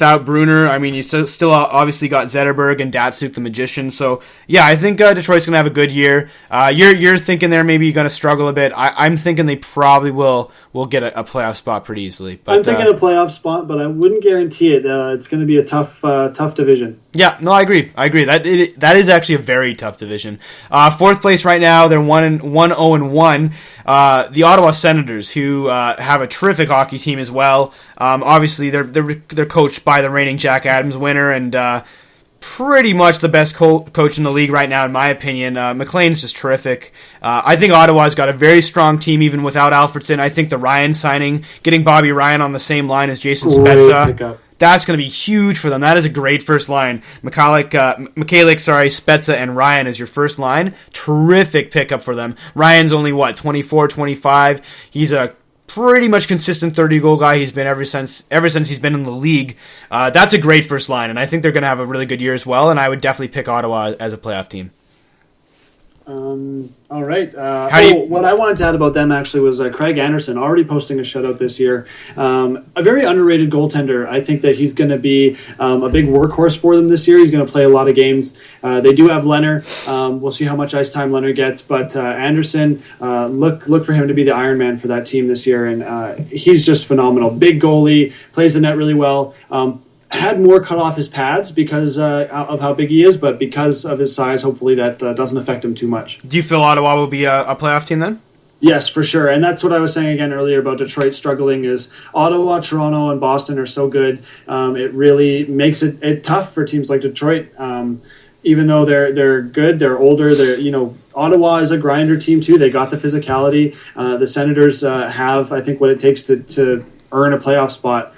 without Bruner. I mean, you still obviously got Zetterberg and Datsuk the Magician. So, yeah, I think Detroit's going to have a good year. You're thinking they're maybe going to struggle a bit. I'm thinking they probably will get a playoff spot pretty easily. But, I'm thinking a playoff spot, but I wouldn't guarantee it. It's going to be a tough division. Yeah, no, I agree. That is actually a very tough division. Fourth place right now, they're 1-0-1. The Ottawa Senators, who have a terrific hockey team as well. Obviously, they're coached by the reigning Jack Adams winner, and pretty much the best coach in the league right now, in my opinion. McLean's just terrific. I think Ottawa's got a very strong team, even without Alfredson. I think the Ryan signing, getting Bobby Ryan on the same line as Jason Spezza, that's going to be huge for them. That is a great first line. Mikhailiuk, Spezza, and Ryan is your first line. Terrific pickup for them. Ryan's only, 24, 25. He's a pretty much consistent 30-goal guy. He's been ever since he's been in the league. That's a great first line, and I think they're going to have a really good year as well, and I would definitely pick Ottawa as a playoff team. All right. What I wanted to add about them actually was Craig Anderson already posting a shutout this year. A very underrated goaltender. I think that he's going to be a big workhorse for them this year. He's going to play a lot of games. They do have Leonard. We'll see how much ice time Leonard gets, but Anderson, look for him to be the Iron Man for that team this year, and he's just phenomenal. Big goalie, plays the net really well. Had more cut off his pads because of how big he is, but because of his size, hopefully that doesn't affect him too much. Do you feel Ottawa will be a playoff team then? Yes, for sure. And that's what I was saying again earlier about Detroit struggling is Ottawa, Toronto, and Boston are so good. It really makes it tough for teams like Detroit. Even though they're good, they're older, Ottawa is a grinder team too. They got the physicality. The Senators have, I think, what it takes to earn a playoff spot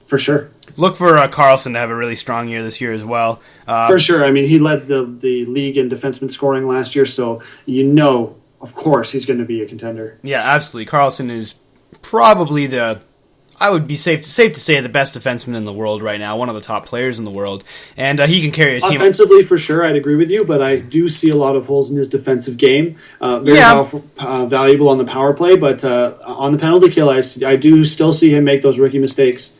for sure. Look for Karlsson to have a really strong year this year as well. For sure. I mean, he led the league in defenseman scoring last year, so of course, he's going to be a contender. Yeah, absolutely. Karlsson is probably I would be safe to say, the best defenseman in the world right now, one of the top players in the world, and he can carry a team. Offensively, for sure, I'd agree with you, but I do see a lot of holes in his defensive game. Valuable on the power play, but on the penalty kill, I do still see him make those rookie mistakes.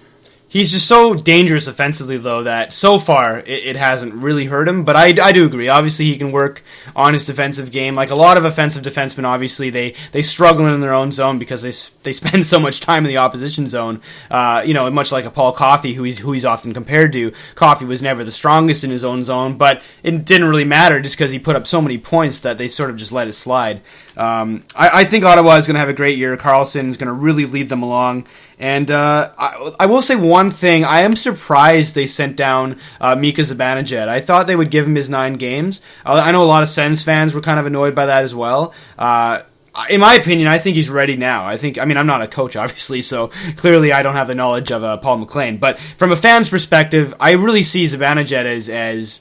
He's just so dangerous offensively, though, that so far it hasn't really hurt him. But I do agree. Obviously, he can work on his defensive game. Like a lot of offensive defensemen, obviously, they struggle in their own zone because they spend so much time in the opposition zone. Much like a Paul Coffey, who he's often compared to. Coffey was never the strongest in his own zone, but it didn't really matter just because he put up so many points that they sort of just let it slide. I think Ottawa is going to have a great year. Karlsson is going to really lead them along. And I will say one thing. I am surprised they sent down Mika Zibanejad. I thought they would give him his 9 games. I know a lot of Sens fans were kind of annoyed by that as well. In my opinion, I think he's ready now. I'm not a coach, obviously, so clearly I don't have the knowledge of Paul McLean. But from a fan's perspective, I really see Zibanejad as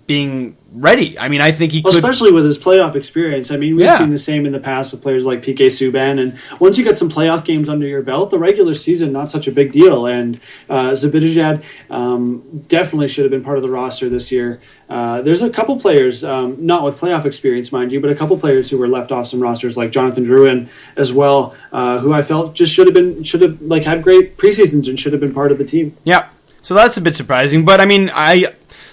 being ready. I think he could... Especially with his playoff experience. We've seen the same in the past with players like PK Subban, and once you get some playoff games under your belt, the regular season, not such a big deal, and Zibanejad definitely should have been part of the roster this year. There's a couple players, not with playoff experience, mind you, but a couple players who were left off some rosters, like Jonathan Drouin as well, who I felt just should have had great preseasons and should have been part of the team. Yeah, so that's a bit surprising, but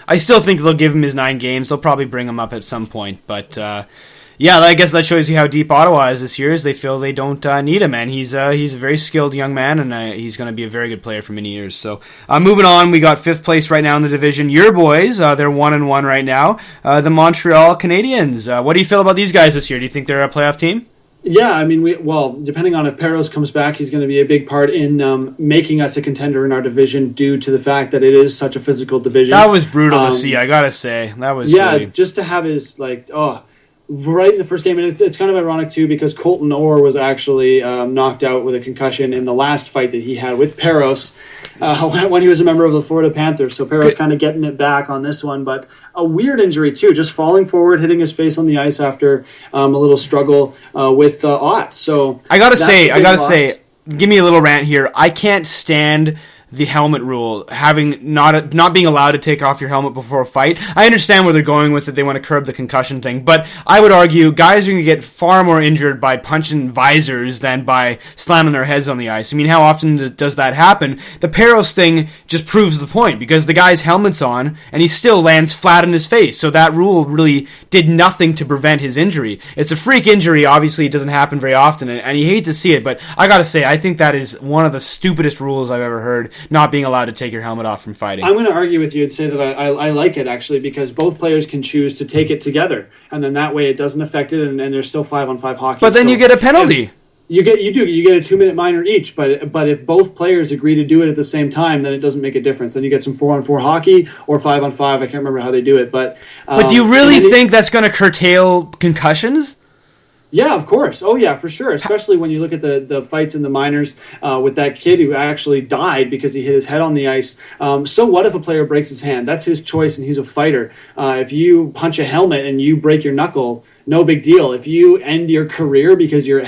I still think they'll give him his 9 games. They'll probably bring him up at some point. But, I guess that shows you how deep Ottawa is this year, is they feel they don't need him. And he's a very skilled young man, and he's going to be a very good player for many years. So, moving on, we got 5th place right now in the division. Your boys, they're 1-1 right now. The Montreal Canadiens. What do you feel about these guys this year? Do you think they're a playoff team? Yeah, depending on if Parros comes back, he's going to be a big part in making us a contender in our division due to the fact that it is such a physical division. That was brutal to see, I gotta say. That was just to have his, right in the first game, and it's kind of ironic, too, because Colton Orr was actually knocked out with a concussion in the last fight that he had with Parros when he was a member of the Florida Panthers. So Parros kind of getting it back on this one, but a weird injury, too, just falling forward, hitting his face on the ice after a little struggle with Ott. So I gotta say, give me a little rant here. I can't stand the helmet rule, having not being allowed to take off your helmet before a fight. I understand where they're going with it. They want to curb the concussion thing, but I would argue guys are going to get far more injured by punching visors than by slamming their heads on the ice. I mean, how often does that happen? The Parros thing just proves the point, because the guy's helmet's on and he still lands flat in his face. So that rule really did nothing to prevent his injury. It's a freak injury. Obviously, it doesn't happen very often, and you hate to see it, but I gotta say, I think that is one of the stupidest rules I've ever heard, not being allowed to take your helmet off from fighting. I'm going to argue with you and say that I like it, actually, because both players can choose to take it together, and then that way it doesn't affect it, and there's still 5-on-5 hockey. But then you get a penalty. You get a 2-minute minor each, but if both players agree to do it at the same time, then it doesn't make a difference. Then you get some 4-on-4 hockey or 5-on-5. I can't remember how they do it, but do you really think that's going to curtail concussions? Yeah, of course. Oh, yeah, for sure. Especially when you look at the fights in the minors with that kid who actually died because he hit his head on the ice. So what if a player breaks his hand? That's his choice, and he's a fighter. If you punch a helmet and you break your knuckle, no big deal. If you end your career because your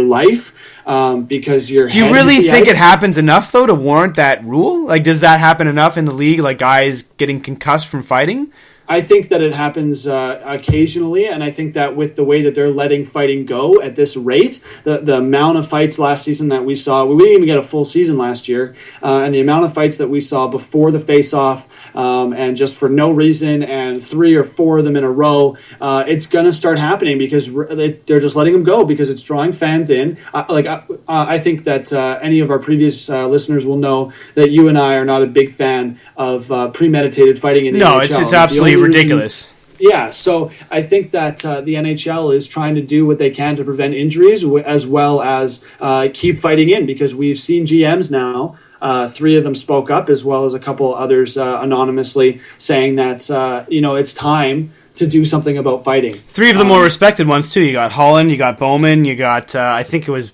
life because your do you really think it happens enough though to warrant that rule? Like, does that happen enough in the league? Like guys getting concussed from fighting? I think that it happens occasionally, and I think that with the way that they're letting fighting go at this rate, the amount of fights last season that we saw, we didn't even get a full season last year, and the amount of fights that we saw before the face-off, and just for no reason, and 3 or 4 of them in a row, it's going to start happening because they're just letting them go because it's drawing fans in. I think that any of our previous listeners will know that you and I are not a big fan of premeditated fighting in the NHL. No, it's absolutely ridiculous. Yeah, so I think that the NHL is trying to do what they can to prevent injuries as well as keep fighting in, because we've seen GMs now, 3 of them spoke up as well as a couple others anonymously saying that it's time to do something about fighting. 3 of the more respected ones too. You got Holland, you got Bowman, you got I think it was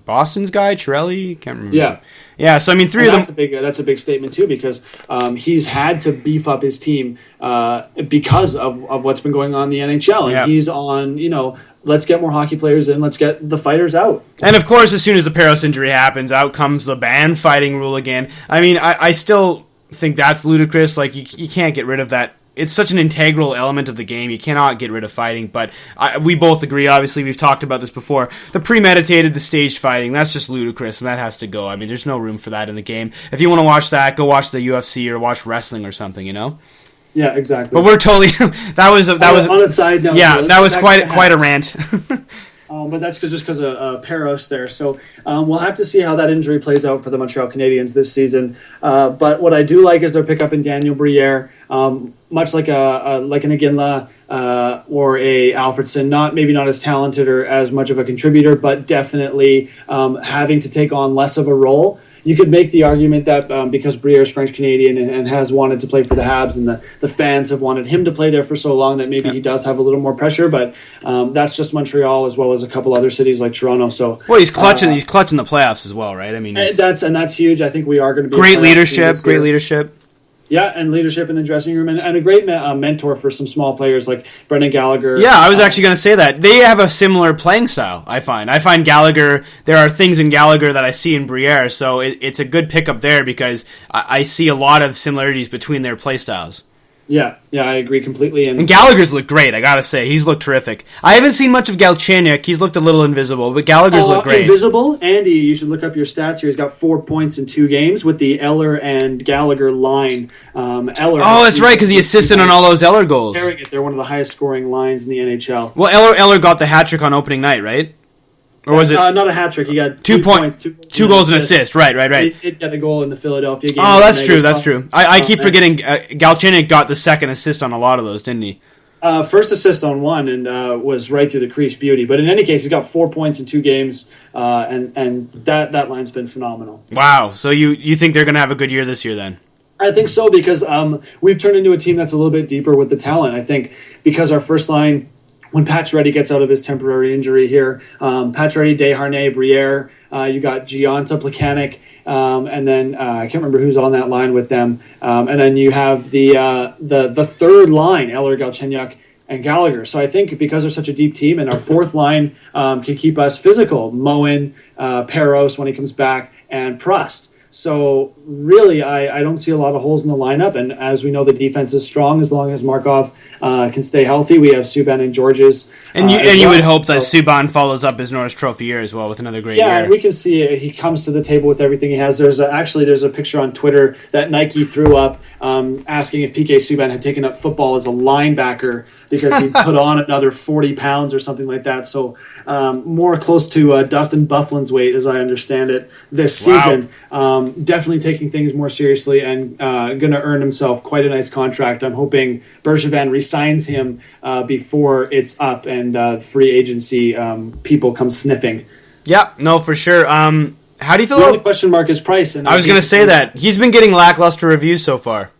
Boston's guy, Chiarelli, can't remember. Yeah. Yeah, so I mean, 3 of them. That's a big statement too, because he's had to beef up his team because of what's been going on in the NHL, and he's on. Let's get more hockey players in. Let's get the fighters out. And of course, as soon as the Parros injury happens, out comes the ban fighting rule again. I mean, I still think that's ludicrous. Like you can't get rid of that. It's such an integral element of the game. You cannot get rid of fighting, but we both agree, obviously, we've talked about this before. The premeditated, the staged fighting, that's just ludicrous, and that has to go. I mean, there's no room for that in the game. If you want to watch that, go watch the UFC or watch wrestling or something, Yeah, exactly. But we're totally... that was on a side note. Yeah, that was quite a rant. But that's just because of Parros there. So we'll have to see how that injury plays out for the Montreal Canadiens this season. But what I do like is their pickup in Daniel Briere, much like an Iginla or a Alfredson. Maybe not as talented or as much of a contributor, but definitely having to take on less of a role. You could make the argument that because Briere is French-Canadian and has wanted to play for the Habs, and the fans have wanted him to play there for so long, that maybe he does have a little more pressure, but that's just Montreal as well as a couple other cities like Toronto. So he's clutching the playoffs as well, right? I mean, that's huge. I think we are going to be great leadership. Yeah, and leadership in the dressing room, and a great mentor for some small players like Brendan Gallagher. Yeah, I was actually going to say that. They have a similar playing style, I find. I find Gallagher, there are things in Gallagher that I see in Briere, so it's a good pickup there because I see a lot of similarities between their play styles. Yeah, I agree completely. And Gallagher's looked great, I gotta say. He's looked terrific. I haven't seen much of Galchenyuk. He's looked a little invisible, but Gallagher's looked great. Invisible? Andy, you should look up your stats here. He's got 4 points in 2 games with the Eller and Gallagher line. That's right, because he assisted on all those Eller goals. They're one of the highest scoring lines in the NHL. Well, Eller got the hat-trick on opening night, right? Or was it not a hat trick? He got 2 points, 2 goals and an assist. Right. He did get a goal in the Philadelphia game. Oh, that's true. I keep forgetting. Galchenyuk got the second assist on a lot of those, didn't he? First assist on one and was right through the crease, beauty. But in any case, he's got 4 points in 2 games, and that line's been phenomenal. Wow. So you think they're going to have a good year this year then? I think so, because we've turned into a team that's a little bit deeper with the talent. I think because our first line, when Pacioretty gets out of his temporary injury here, Pacioretty, Desharnais, Briere, you got Gionta, Plekanec, and then I can't remember who's on that line with them. And then you have the third line, Eller, Galchenyuk, and Gallagher. So I think because they're such a deep team, and our fourth line can keep us physical, Moen, Parros when he comes back, and Prust. So really, I don't see a lot of holes in the lineup. And as we know, the defense is strong as long as Markov can stay healthy. We have Subban and Georges. And you would hope that Subban follows up his Norris Trophy year as well with another great year. Yeah, and we can see it. He comes to the table with everything he has. There's a picture on Twitter that Nike threw up asking if PK Subban had taken up football as a linebacker because he put on another 40 pounds or something like that. So more close to Dustin Byfuglien's weight, as I understand it, this season. Definitely taking things more seriously and going to earn himself quite a nice contract. I'm hoping Bergevin resigns him before it's up and free agency people come sniffing. Yeah, no, for sure. How do you feel? The only question mark is price. And I was going to say that. He's been getting lackluster reviews so far.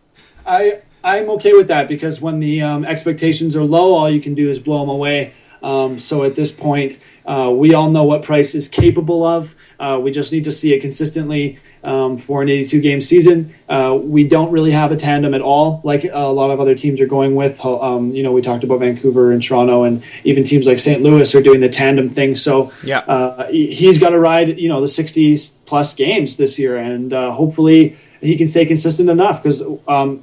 I'm okay with that because when the expectations are low, all you can do is blow them away. So at this point, we all know what Price is capable of. We just need to see it consistently for an 82-game season. We don't really have a tandem at all, like a lot of other teams are going with. We talked about Vancouver and Toronto, and even teams like St. Louis are doing the tandem thing. So he's got to ride, the 60-plus games this year, and hopefully he can stay consistent enough because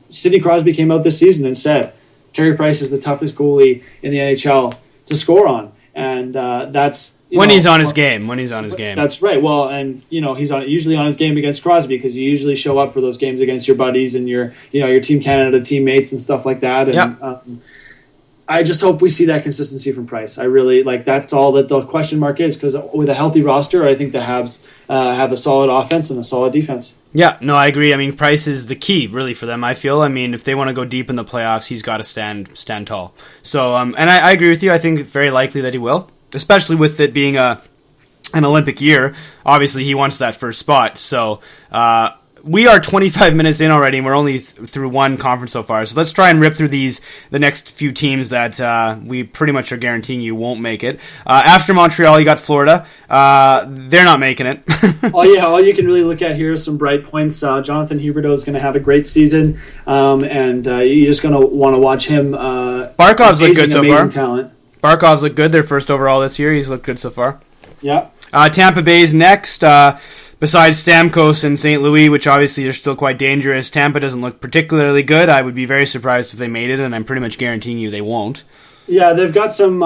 Sidney Crosby came out this season and said Carey Price is the toughest goalie in the NHL to score on, and that's he's on his game. When he's on his game, that's right. Well, and he's usually on his game against Crosby because you usually show up for those games against your buddies and your Team Canada teammates and stuff like that. And I just hope we see that consistency from Price. I really that's all that the question mark is because with a healthy roster, I think the Habs have a solid offense and a solid defense. Yeah, no, I agree. I mean, Price is the key, really, for them, I feel. I mean, if they want to go deep in the playoffs, he's got to stand tall. So, and I agree with you. I think it's very likely that he will, especially with it being an Olympic year. Obviously, he wants that first spot. So, we are 25 minutes in already, and we're only through one conference so far. So let's try and rip through the next few teams that we pretty much are guaranteeing you won't make it. After Montreal, you got Florida. They're not making it. All you can really look at here is some bright points. Jonathan Huberdeau is going to have a great season, and you're just going to want to watch him. Barkov's looked good so far. Talent. Barkov's looked good. Their first overall this year. He's looked good so far. Yeah. Tampa Bay's next. Besides Stamkos and St. Louis, which obviously are still quite dangerous, Tampa doesn't look particularly good. I would be very surprised if they made it, and I'm pretty much guaranteeing you they won't. Yeah, they've got some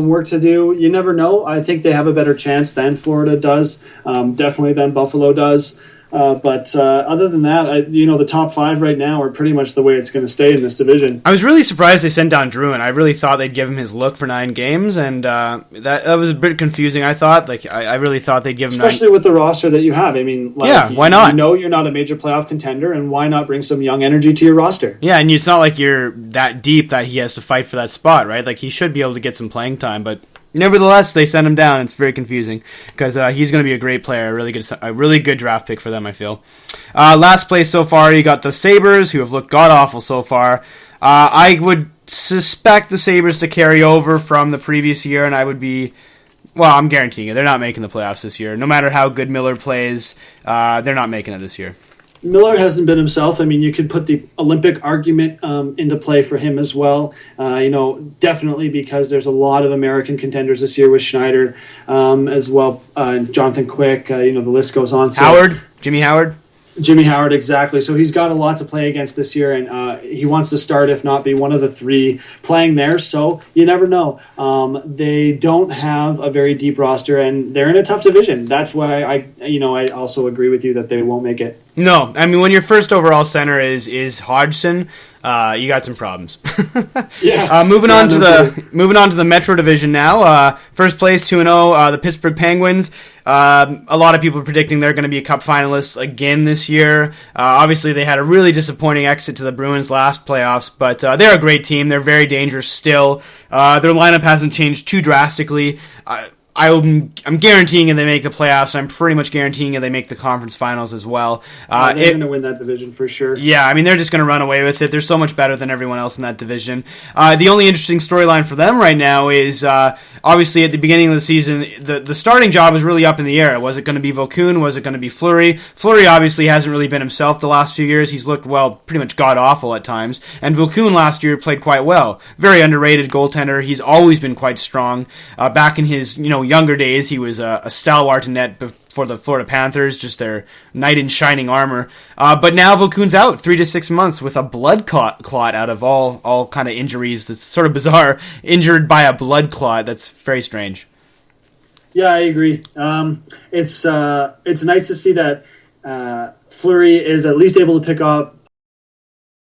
work to do. You never know. I think they have a better chance than Florida does, definitely than Buffalo does. But other than that, the top five right now are pretty much the way it's going to stay in this division. I was really surprised they sent down Drouin. I really thought they'd give him his look for 9 games, and that was a bit confusing, I thought. I really thought they'd give him especially with the roster that you have. I mean, why not? You're not a major playoff contender, and why not bring some young energy to your roster? Yeah, and it's not like you're that deep that he has to fight for that spot, right? He should be able to get some playing time, but nevertheless, they sent him down. It's very confusing because he's going to be a great player, a really good draft pick for them, I feel. Last place so far, you got the Sabres, who have looked god-awful so far. I would suspect the Sabres to carry over from the previous year, and I would be... Well, I'm guaranteeing it. They're not making the playoffs this year. No matter how good Miller plays, they're not making it this year. Miller hasn't been himself. I mean, you could put the Olympic argument into play for him as well. Definitely because there's a lot of American contenders this year with Schneider as well. Jonathan Quick, the list goes on. So, Jimmy Howard, exactly. So he's got a lot to play against this year, and he wants to start, if not be one of the 3 playing there. So you never know. They don't have a very deep roster, and they're in a tough division. That's why I also agree with you that they won't make it. No, I mean when your first overall center is Hodgson, you got some problems. Yeah. Moving on to the Metro Division now. First place 2-0, the Pittsburgh Penguins. A lot of people are predicting they're going to be a Cup finalists again this year. Obviously, they had a really disappointing exit to the Bruins last playoffs, but they're a great team. They're very dangerous still. Their lineup hasn't changed too drastically. I'm guaranteeing they make the playoffs. I'm pretty much guaranteeing they make the conference finals as well. They're going to win that division for sure. Yeah, I mean, they're just going to run away with it. They're so much better than everyone else in that division. The only interesting storyline for them right now is, obviously, at the beginning of the season, the starting job was really up in the air. Was it going to be Vokoun? Was it going to be Fleury? Fleury obviously hasn't really been himself the last few years. He's looked, pretty much god-awful at times. And Vokoun last year played quite well. Very underrated goaltender. He's always been quite strong. Back in his, younger days, he was a stalwart in net for the Florida Panthers, just their knight in shining armor. But now Vokun's out 3 to 6 months with a blood clot out of all kind of injuries. That's sort of bizarre. Injured by a blood clot. That's very strange. Yeah, I agree. It's nice to see that Fleury is at least able to